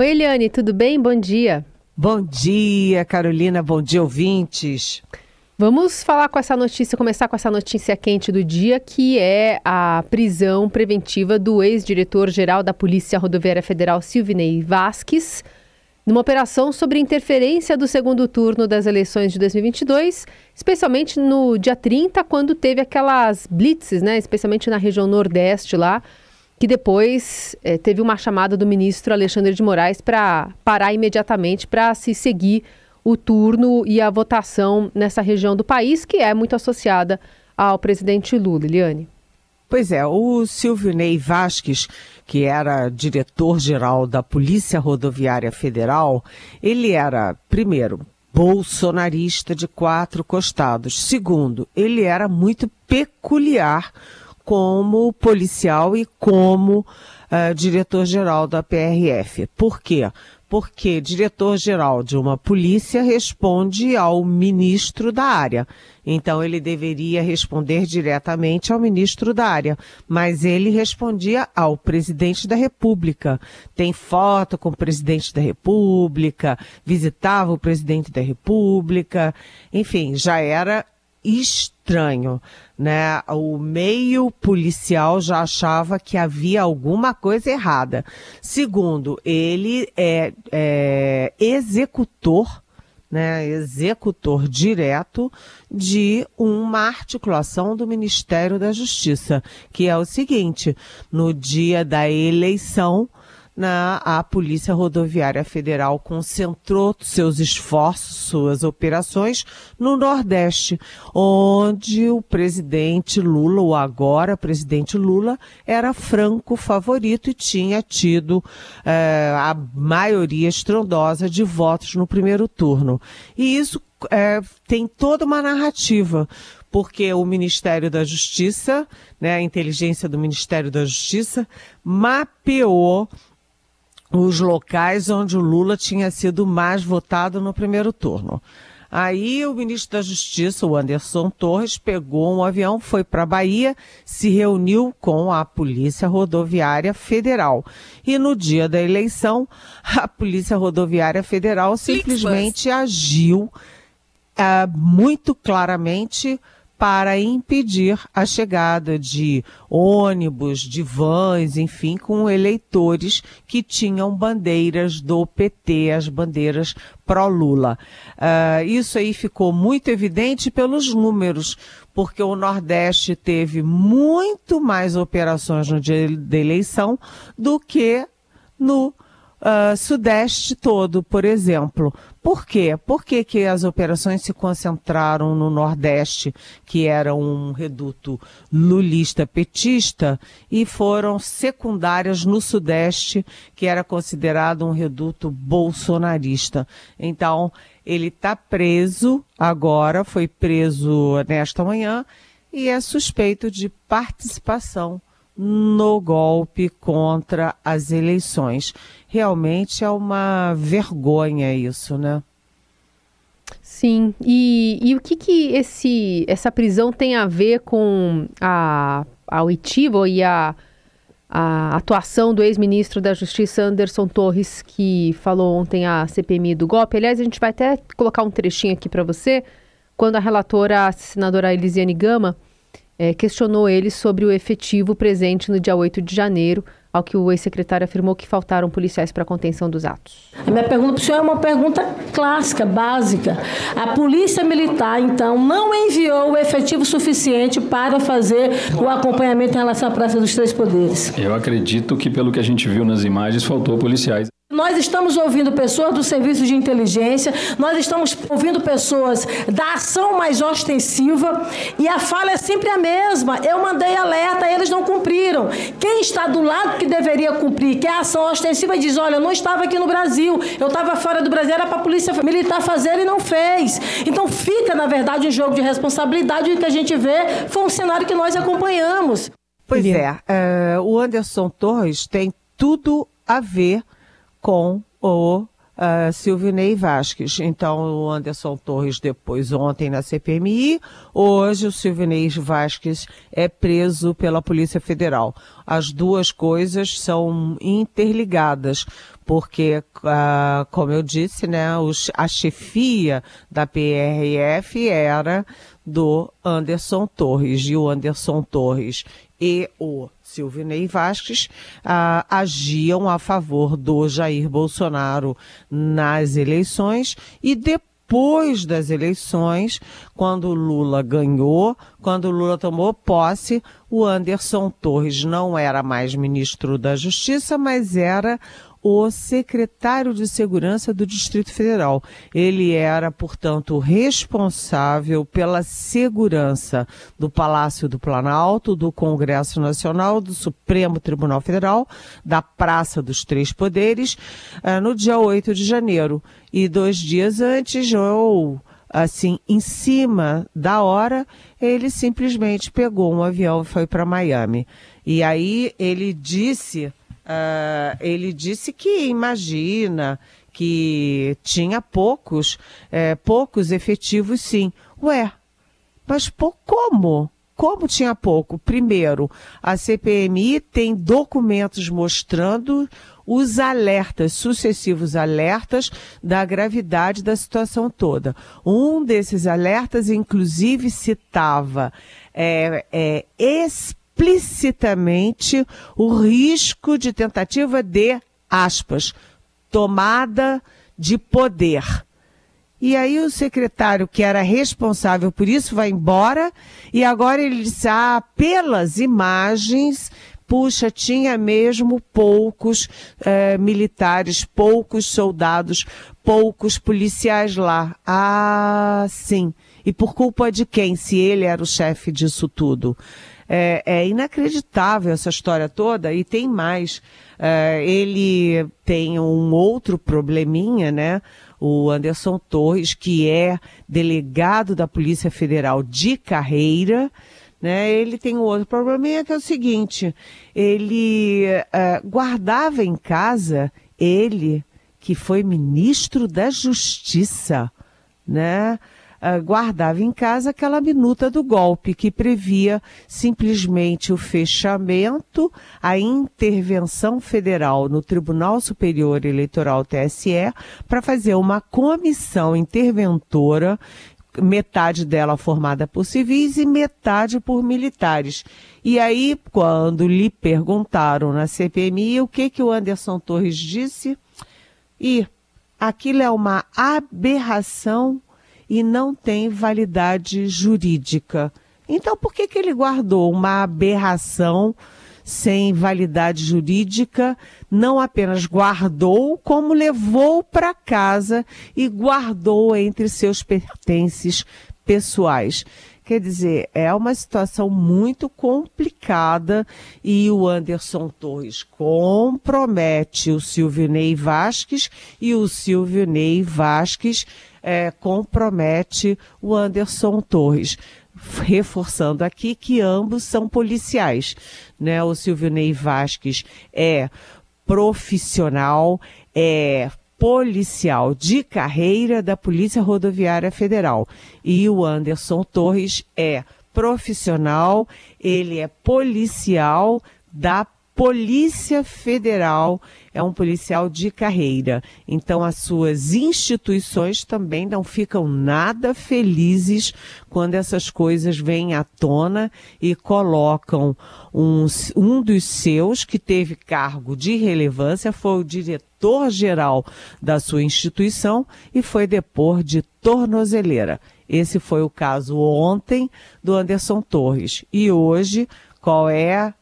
Oi, Eliane, tudo bem? Bom dia. Bom dia, Carolina. Bom dia, ouvintes. Vamos falar com essa notícia, começar com essa notícia quente do dia, que é a prisão preventiva do ex-diretor-geral da Polícia Rodoviária Federal, Silvinei Vasquez, numa operação sobre interferência do segundo turno das eleições de 2022, especialmente no dia 30, quando teve aquelas blitzes, né, especialmente na região Nordeste lá, que depois teve uma chamada do ministro Alexandre de Moraes para parar imediatamente para se seguir o turno e a votação nessa região do país, que é muito associada ao presidente Lula. Eliane. Pois é, o Silvinei Vasquez, que era diretor-geral da Polícia Rodoviária Federal, ele era, primeiro, bolsonarista de 4 costados. Segundo, ele era muito peculiar como policial e como diretor-geral da PRF. Por quê? Porque diretor-geral de uma polícia responde ao ministro da área. Então, ele deveria responder diretamente ao ministro da área. Mas ele respondia ao presidente da República. Tem foto com o presidente da República, visitava o presidente da República. Enfim, já era estranho, né? O meio policial já achava que havia alguma coisa errada. Segundo, ele é executor, né? Executor direto de uma articulação do Ministério da Justiça, que é o seguinte: no dia da eleição, a Polícia Rodoviária Federal concentrou seus esforços, suas operações no Nordeste, onde o presidente Lula, o agora presidente Lula, era franco favorito e tinha tido a maioria estrondosa de votos no primeiro turno. E isso tem toda uma narrativa, porque o Ministério da Justiça, né, a inteligência do Ministério da Justiça, mapeou os locais onde o Lula tinha sido mais votado no primeiro turno. Aí o ministro da Justiça, o Anderson Torres, pegou um avião, foi para a Bahia, se reuniu com a Polícia Rodoviária Federal. E no dia da eleição, a Polícia Rodoviária Federal simplesmente agiu muito claramente para impedir a chegada de ônibus, de vans, enfim, com eleitores que tinham bandeiras do PT, as bandeiras pró-Lula. Isso aí ficou muito evidente pelos números, porque o Nordeste teve muito mais operações no dia da eleição do que no Sudeste todo, por exemplo. Por quê? Por que as operações se concentraram no Nordeste, que era um reduto lulista-petista, e foram secundárias no Sudeste, que era considerado um reduto bolsonarista? Então, ele está preso agora, foi preso nesta manhã, e é suspeito de participação no golpe contra as eleições. Realmente é uma vergonha isso, né? Sim, e o que essa prisão tem a ver com a oitiva e a atuação do ex-ministro da Justiça, Anderson Torres, que falou ontem à CPMI do golpe? Aliás, a gente vai até colocar um trechinho aqui para você, quando a relatora, a senadora Elisiane Gama, questionou ele sobre o efetivo presente no dia 8 de janeiro, ao que o ex-secretário afirmou que faltaram policiais para a contenção dos atos. A minha pergunta para o senhor é uma pergunta clássica, básica. A Polícia Militar, então, não enviou o efetivo suficiente para fazer o acompanhamento em relação à Praça dos Três Poderes? Eu acredito que, pelo que a gente viu nas imagens, faltou policiais. Nós estamos ouvindo pessoas do serviço de inteligência, nós estamos ouvindo pessoas da ação mais ostensiva e a fala é sempre a mesma. Eu mandei alerta, eles não cumpriram. Quem está do lado que deveria cumprir, que é a ação ostensiva, diz: olha, eu não estava aqui no Brasil, eu estava fora do Brasil, era para a Polícia Militar fazer e não fez. Então fica, na verdade, um jogo de responsabilidade e o que a gente vê foi um cenário que nós acompanhamos. Pois o Anderson Torres tem tudo a ver com o Silvinei Vasquez. Então, o Anderson Torres depois ontem na CPMI, hoje o Silvinei Vasquez é preso pela Polícia Federal. As duas coisas são interligadas, porque, como eu disse, né, a chefia da PRF era do Anderson Torres, e o Anderson Torres e o Silvinei Vasquez agiam a favor do Jair Bolsonaro nas eleições, e depois das eleições, quando o Lula ganhou, quando o Lula tomou posse, o Anderson Torres não era mais ministro da Justiça, mas era o secretário de Segurança do Distrito Federal. Ele era, portanto, responsável pela segurança do Palácio do Planalto, do Congresso Nacional, do Supremo Tribunal Federal, da Praça dos Três Poderes, no dia 8 de janeiro. E 2 dias antes, ou assim, em cima da hora, ele simplesmente pegou um avião e foi para Miami. E aí ele disse que imagina que tinha poucos efetivos, sim. Ué, mas como? Como tinha pouco? Primeiro, a CPMI tem documentos mostrando os alertas, sucessivos alertas da gravidade da situação toda. Um desses alertas, inclusive, citava explicitamente o risco de tentativa de, aspas, tomada de poder. E aí o secretário que era responsável por isso vai embora, e agora ele disse, pelas imagens, puxa, tinha mesmo poucos militares, poucos soldados, poucos policiais lá. Sim. E por culpa de quem, se ele era o chefe disso tudo? É inacreditável essa história toda, e tem mais. Ele tem um outro probleminha, né? O Anderson Torres, que é delegado da Polícia Federal de carreira, né? Ele tem um outro probleminha, que é o seguinte: ele guardava em casa, ele, que foi ministro da Justiça, né? Guardava em casa aquela minuta do golpe que previa simplesmente o fechamento, a intervenção federal no Tribunal Superior Eleitoral, TSE, para fazer uma comissão interventora, metade dela formada por civis e metade por militares. E aí, quando lhe perguntaram na CPMI o que o Anderson Torres disse, aquilo é uma aberração e não tem validade jurídica. Então, por que ele guardou uma aberração sem validade jurídica? Não apenas guardou, como levou para casa e guardou entre seus pertences pessoais. Quer dizer, é uma situação muito complicada, e o Anderson Torres compromete o Silvinei Vasquez, e o Silvinei Vasquez compromete o Anderson Torres. Reforçando aqui que ambos são policiais, né? O Silvinei Vasquez é profissional, policial de carreira da Polícia Rodoviária Federal, e o Anderson Torres é profissional, ele é policial da Polícia Federal, é um policial de carreira. Então, as suas instituições também não ficam nada felizes quando essas coisas vêm à tona e colocam um dos seus, que teve cargo de relevância, foi o diretor-geral da sua instituição e foi depor de tornozeleira. Esse foi o caso ontem do Anderson Torres. E hoje, qual é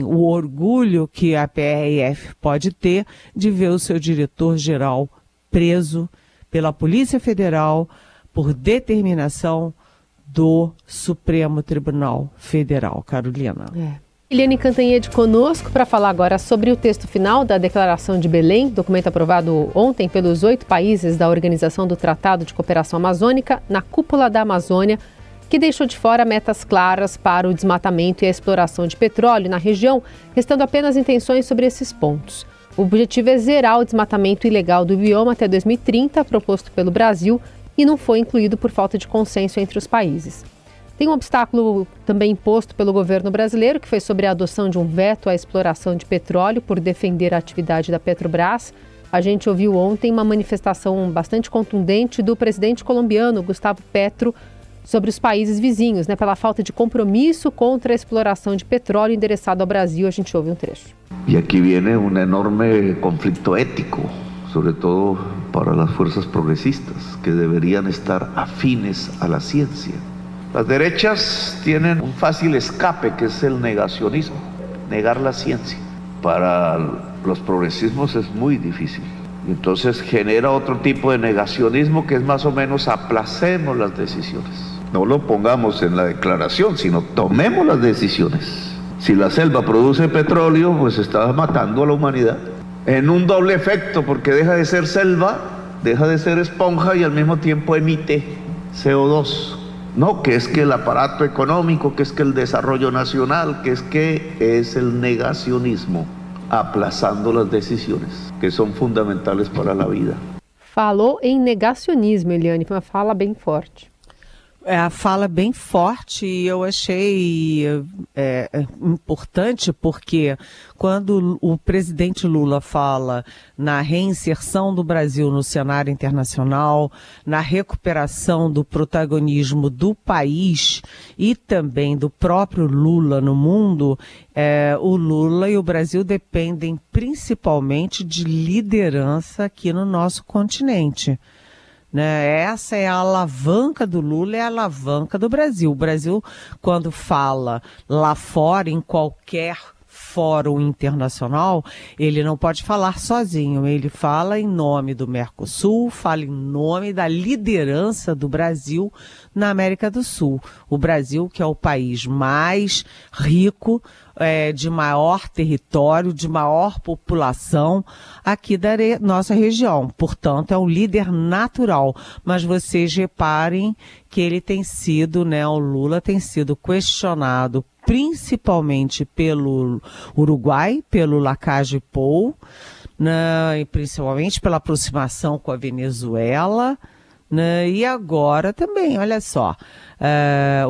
o orgulho que a PRF pode ter de ver o seu diretor-geral preso pela Polícia Federal por determinação do Supremo Tribunal Federal. Carolina. Eliane Cantanhede conosco para falar agora sobre o texto final da Declaração de Belém, documento aprovado ontem pelos 8 países da Organização do Tratado de Cooperação Amazônica na Cúpula da Amazônia, que deixou de fora metas claras para o desmatamento e a exploração de petróleo na região, restando apenas intenções sobre esses pontos. O objetivo é zerar o desmatamento ilegal do bioma até 2030, proposto pelo Brasil, e não foi incluído por falta de consenso entre os países. Tem um obstáculo também imposto pelo governo brasileiro, que foi sobre a adoção de um veto à exploração de petróleo por defender a atividade da Petrobras. A gente ouviu ontem uma manifestação bastante contundente do presidente colombiano, Gustavo Petro, sobre os países vizinhos, pela falta de compromisso contra a exploração de petróleo endereçado ao Brasil. A gente ouve um trecho. E aqui vem um enorme conflito ético, sobretudo para as forças progressistas, que deveriam estar afines à la ciencia. Las derechas tienen un fácil escape, que es el negacionismo, negar la ciencia. Para los progresismos es muy difícil. Entonces genera otro tipo de negacionismo, que es más o menos aplacemos las decisiones. No lo pongamos en la declaración, sino tomemos las decisiones. Si la selva produce petróleo, pues está matando a la humanidad. En un doble efecto, porque deja de ser selva, deja de ser esponja y al mismo tiempo emite CO2. No, que es que el aparato económico, que es que el desarrollo nacional, que es el negacionismo, aplazando las decisiones, que son fundamentales para la vida. Falou em negacionismo, Eliane, foi uma fala bem forte. É a fala bem forte, e eu achei importante porque quando o presidente Lula fala na reinserção do Brasil no cenário internacional, na recuperação do protagonismo do país e também do próprio Lula no mundo, o Lula e o Brasil dependem principalmente de liderança aqui no nosso continente. Essa é a alavanca do Lula, é a alavanca do Brasil. O Brasil, quando fala lá fora, em qualquer fórum internacional, ele não pode falar sozinho, ele fala em nome do Mercosul, fala em nome da liderança do Brasil na América do Sul. O Brasil, que é o país mais rico, de maior território, de maior população aqui da nossa região. Portanto, é um líder natural. Mas vocês reparem que ele tem sido, o Lula tem sido questionado principalmente pelo Uruguai, pelo Lacalle Pou, e principalmente pela aproximação com a Venezuela, e agora também, olha só,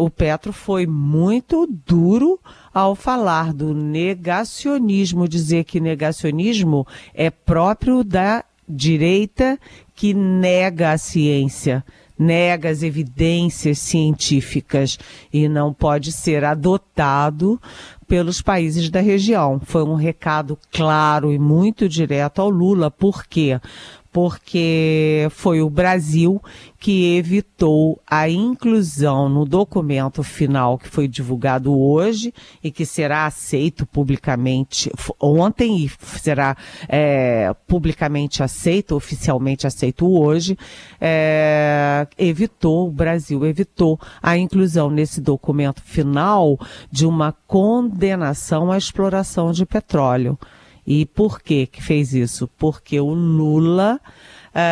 o Petro foi muito duro ao falar do negacionismo, dizer que negacionismo é próprio da direita que nega a ciência, nega as evidências científicas e não pode ser adotado pelos países da região. Foi um recado claro e muito direto ao Lula. Por quê? Porque foi o Brasil que evitou a inclusão no documento final que foi divulgado hoje e que será aceito publicamente ontem e será publicamente aceito, oficialmente aceito hoje. O Brasil evitou a inclusão nesse documento final de uma condenação à exploração de petróleo. E por que fez isso? Porque o Lula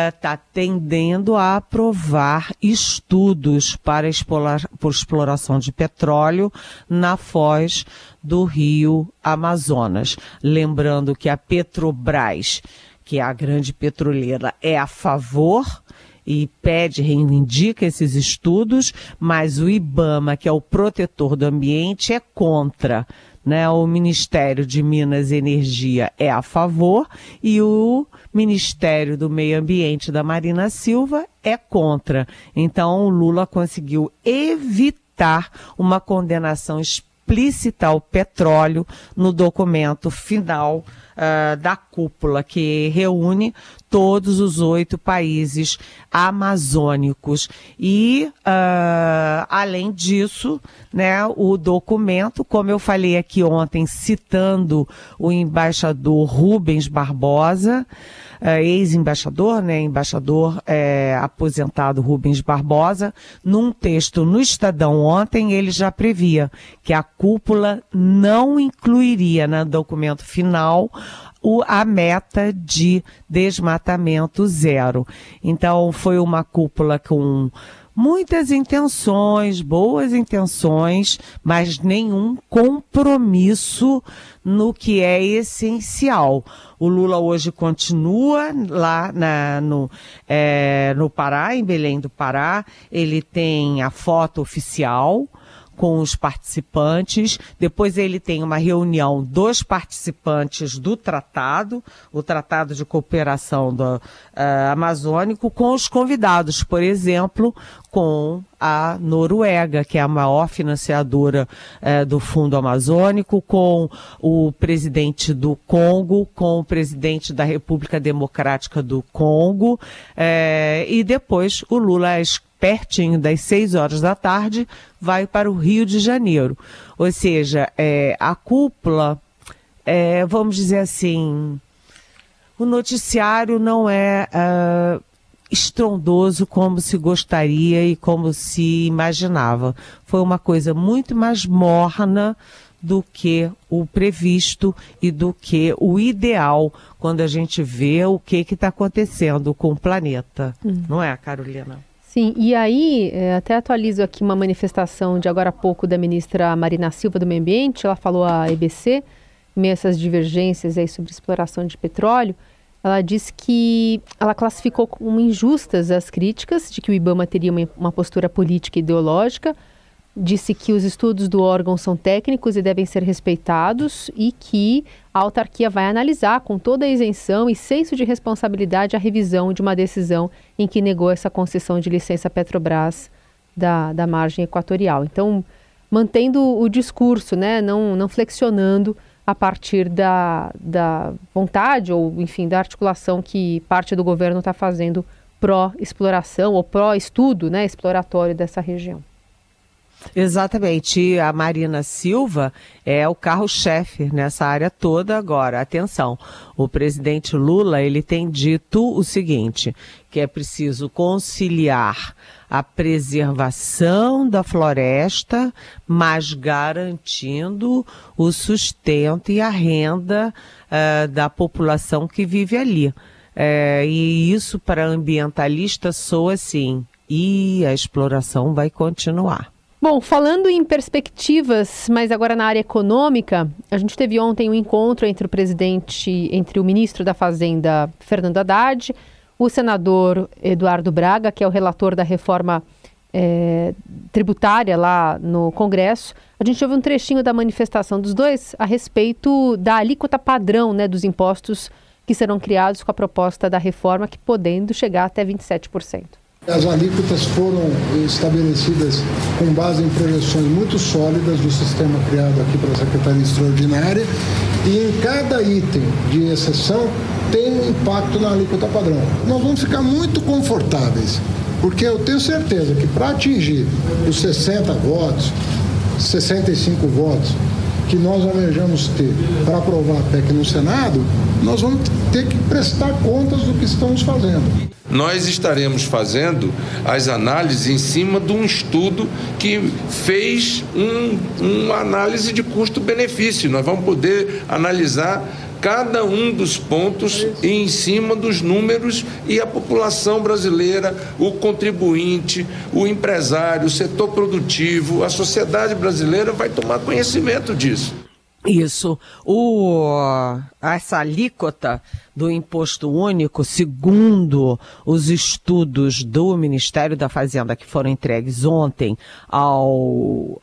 está tendendo a aprovar estudos para exploração de petróleo na foz do Rio Amazonas. Lembrando que a Petrobras, que é a grande petroleira, é a favor e reivindica esses estudos, mas o IBAMA, que é o protetor do ambiente, é contra. O Ministério de Minas e Energia é a favor e o Ministério do Meio Ambiente da Marina Silva é contra. Então, o Lula conseguiu evitar uma condenação explícita ao petróleo no documento final da cúpula, que reúne todos os 8 países amazônicos. E, além disso, o documento, como eu falei aqui ontem, citando o embaixador Rubens Barbosa, ex-embaixador, embaixador aposentado Rubens Barbosa, num texto no Estadão ontem, ele já previa que a cúpula não incluiria no documento final a meta de desmatamento zero. Então, foi uma cúpula com muitas intenções, boas intenções, mas nenhum compromisso no que é essencial. O Lula hoje continua lá no Pará, em Belém do Pará. Ele tem a foto oficial com os participantes, depois ele tem uma reunião dos participantes do tratado, o Tratado de Cooperação Amazônico, com os convidados, por exemplo, com a Noruega, que é a maior financiadora do Fundo Amazônico, com o presidente do Congo, com o presidente da República Democrática do Congo, e depois o Lula, pertinho das 6 horas da tarde, vai para o Rio de Janeiro. Ou seja, a cúpula, vamos dizer assim, o noticiário não é estrondoso como se gostaria e como se imaginava. Foi uma coisa muito mais morna do que o previsto e do que o ideal quando a gente vê o que está acontecendo com o planeta. Não é, Carolina? Sim, e aí, até atualizo aqui uma manifestação de agora há pouco da ministra Marina Silva do Meio Ambiente. Ela falou à EBC, meio a essas divergências aí sobre exploração de petróleo. Ela disse que ela classificou como injustas as críticas de que o IBAMA teria uma postura política e ideológica. Disse que os estudos do órgão são técnicos e devem ser respeitados e que a autarquia vai analisar com toda a isenção e senso de responsabilidade a revisão de uma decisão em que negou essa concessão de licença Petrobras da margem equatorial. Então, mantendo o discurso, né, não flexionando a partir da vontade ou, enfim, da articulação que parte do governo está fazendo pró-exploração ou pró-estudo, né, exploratório dessa região. Exatamente, a Marina Silva é o carro-chefe nessa área toda agora. Atenção, o presidente Lula, ele tem dito o seguinte, que é preciso conciliar a preservação da floresta, mas garantindo o sustento e a renda da população que vive ali. E isso para ambientalista soa assim, e a exploração vai continuar. Bom, falando em perspectivas, mas agora na área econômica, a gente teve ontem um encontro entre o ministro da Fazenda, Fernando Haddad, o senador Eduardo Braga, que é o relator da reforma tributária lá no Congresso. A gente ouviu um trechinho da manifestação dos dois a respeito da alíquota padrão, né, dos impostos que serão criados com a proposta da reforma, que podendo chegar até 27%. As alíquotas foram estabelecidas com base em projeções muito sólidas do sistema criado aqui pela Secretaria Extraordinária e em cada item de exceção tem um impacto na alíquota padrão. Nós vamos ficar muito confortáveis, porque eu tenho certeza que para atingir os 60 votos, 65 votos que nós almejamos ter para aprovar a PEC no Senado, nós vamos ter que prestar contas do que estamos fazendo. Nós estaremos fazendo as análises em cima de um estudo que fez uma análise de custo-benefício. Nós vamos poder analisar cada um dos pontos em cima dos números e a população brasileira, o contribuinte, o empresário, o setor produtivo, a sociedade brasileira vai tomar conhecimento disso. Isso. Essa alíquota do imposto único, segundo os estudos do Ministério da Fazenda que foram entregues ontem ao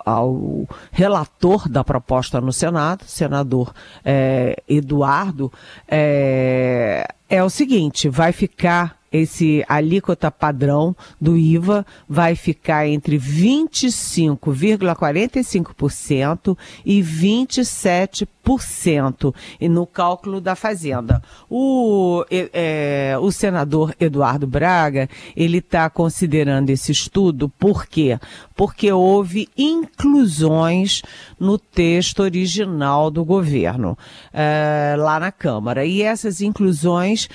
relator da proposta no Senado, senador Eduardo, é o seguinte, vai ficar esse alíquota padrão do IVA vai ficar entre 25,45% e 27% no cálculo da Fazenda. O senador Eduardo Braga, ele está considerando esse estudo, por quê? Porque houve inclusões no texto original do governo, lá na Câmara. E essas inclusões,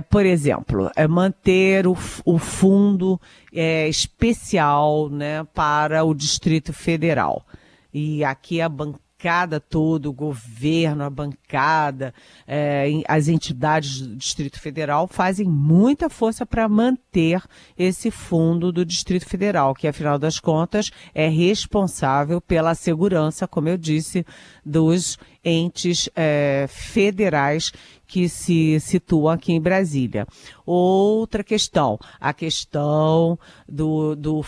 por exemplo, manter o fundo especial, né, para o Distrito Federal. E aqui a bancada bancada toda, o governo, a bancada, as entidades do Distrito Federal fazem muita força para manter esse fundo do Distrito Federal, que, afinal das contas, é responsável pela segurança, como eu disse, dos entes federais que se situam aqui em Brasília. Outra questão, a questão do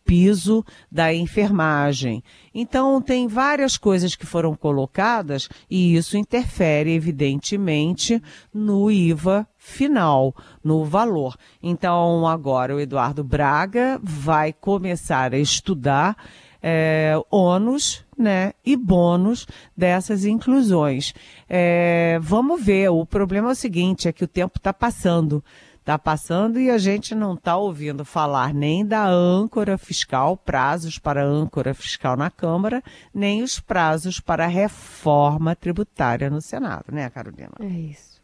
piso da enfermagem. Então, tem várias coisas que foram colocadas e isso interfere, evidentemente, no IVA final, no valor. Então, agora o Eduardo Braga vai começar a estudar ônus, né, e bônus dessas inclusões. Vamos ver, o problema é o seguinte, é que o tempo está passando. Está passando e a gente não está ouvindo falar nem da âncora fiscal, prazos para a âncora fiscal na Câmara, nem os prazos para a reforma tributária no Senado, né, Carolina? É isso.